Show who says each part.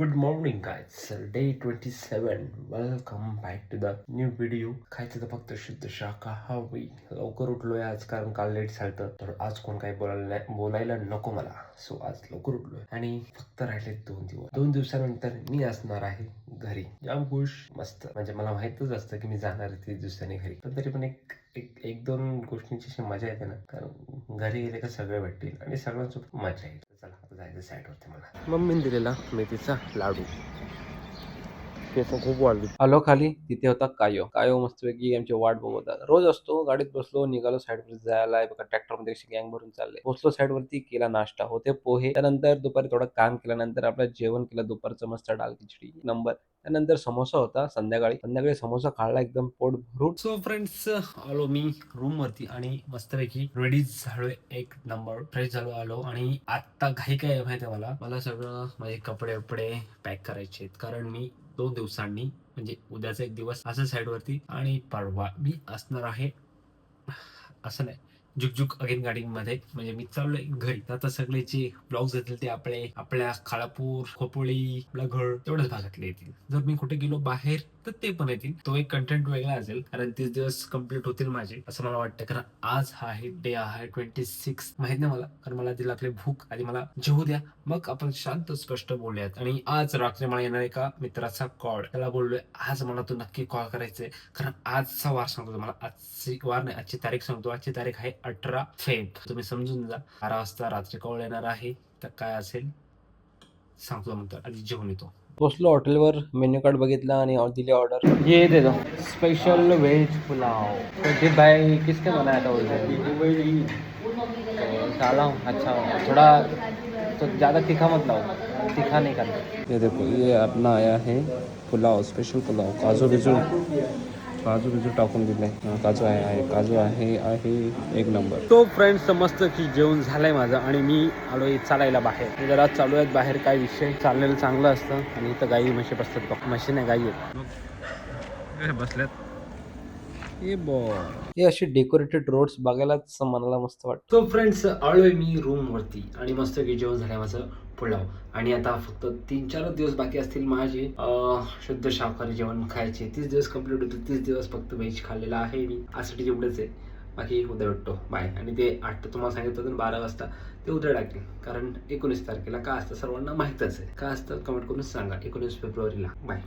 Speaker 1: Good morning guys, day 27. Welcome back to the new video. खायचं तर फक्त शुद्ध शाकाहारी. लवकर उठलोय आज कारण काल लेट झालं तर आज कोण काही बोलायला नको मला. सो आज लवकर उठलोय आणि फक्त राहिले 2 दिवस. 2 दिवसानंतर मी असणार आहे घरी. जाम खुश मस्त. म्हणजे मला माहितच असतं की मी जाणार आहे 30 दिवसांनी घरी. पण तरी पण एक दोन गोष्टींची अशी मजा येते ना, कारण घरी गेले का सगळे भेटतील आणि सगळ्यांसोबत मजा येईल. चला आता जायचं साईडवरती. मला मम्मीने दिलेला मेथीचा लाडू. केस खूप वाढली. आलो खाली, तिथे होता कायो मस्तपैकी आमची वाट बघत रोज असतो. गाडीत बसलो, निघालो साईडवर जायला. बघा ट्रॅक्टर मध्ये कशी गँग भरून चालले. पोहोचलो साईडवरती, केला नाश्ता, होते पोहे. त्यानंतर दुपारी थोडं काम केल्यानंतर आपलं जेवण केलं दुपारचं मस्त डाळ खिचडी नंबर. त्यानंतर समोसा होता संध्याकाळी समोसा खाल्ला एकदम पोट भरून. सो फ्रेंड्स, आलो मी रूम वरती आणि मस्तपैकी रेडी झालोय. एक नंबर फ्रेश झालो आलो आणि आता घाई काय आहे माहिती आहे मला सगळं माझे कपडे पॅक करायचे आहेत. कारण मी 2 दिवसांनी म्हणजे उद्याचा एक दिवस असं साईड वरती आणि परवा मी असणार आहे असं नाही जुकजुक अगेन गार्डिंग मध्ये. म्हणजे मी चाललोय घरी. आता सगळे जे ब्लॉग्स येतील ते आपल्या खालापूर खोपोळी आपलं घर तेवढ्याच भागातले येतील. जर मी कुठे गेलो बाहेर तर ते पण येतील. तो एक कंटेंट वेगळा असेल कारण 30 दिवस कम्प्लीट होतील माझे असं मला वाटतं. कारण आज हा आहे डे आहे 26 माहित नाही मला, कारण मला आधी लागले भूक. आधी मला जेवू द्या, मग आपण शांत स्पष्ट बोलूयात. आणि आज रात्री मला येणार एका मित्राचा कॉल. त्याला बोललोय आज मला तू नक्की कॉल करायचंय, कारण आजचा वार सांगतो तुम्हाला. आजची वार नाही, आजची तारीख सांगतो. आजची तारीख आहे 18 फेब. तुम्ही समजून जा. 12 वाजता रात्री कॉल येणार आहे. तर काय असेल सांगतो नंतर. आधी जेवून येतो. पोचलो हॉटेलवर, मेन्यू कार्ड बघितला आणि दिली ऑर्डर. ये दे दो स्पेशल वेज पुलाव. तो जी भाई किसने बनाया था उसे? साला अच्छा थोड़ा तो ज़्यादा तीखा मत लाओ, तीखा नहीं करना. ये देखो, ये अपना आया है पुलाव, स्पेशल पुलाव. काजू बिजू टाकून दिले. काजू आहे एक नंबर. तो फ्रेंड्स मस्त की जेवण झालंय माझं आणि मी आलोय चालायला बाहेर. जरा चालू आहेत बाहेर. काय विषय चाललेलं चांगलं असतं आणि इथं गाई म्हशी बसतात बघ. म्हशी नाही गाई आहेत बसल्यात. हे अशी डेकोरेटेड रोड्स बघायलाच मनाला मस्त वाटतं. सो फ्रेंड्स, आलोय मी रूम वरती आणि मस्त की जेवण झालंय माझं पुलाव. आणि आता फक्त 3-4 दिवस बाकी असतील माझे शुद्ध शाकाहारी जेवण खायचे. 30 दिवस कम्प्लीट होतील. 30 दिवस फक्त व्हेज खाल्लेला आहे मी. आजसाठी एवढंच आहे. बाकी उद्या भेटतो. बाय. आणि ते 8 तुम्हाला सांगितलं होतं 12 वाजता ते उद्या टाकेल. कारण 19 तारखेला का असतं सर्वांना माहितच आहे. का असतं कमेंट करून सांगा. 19 फेब्रुवारीला. बाय.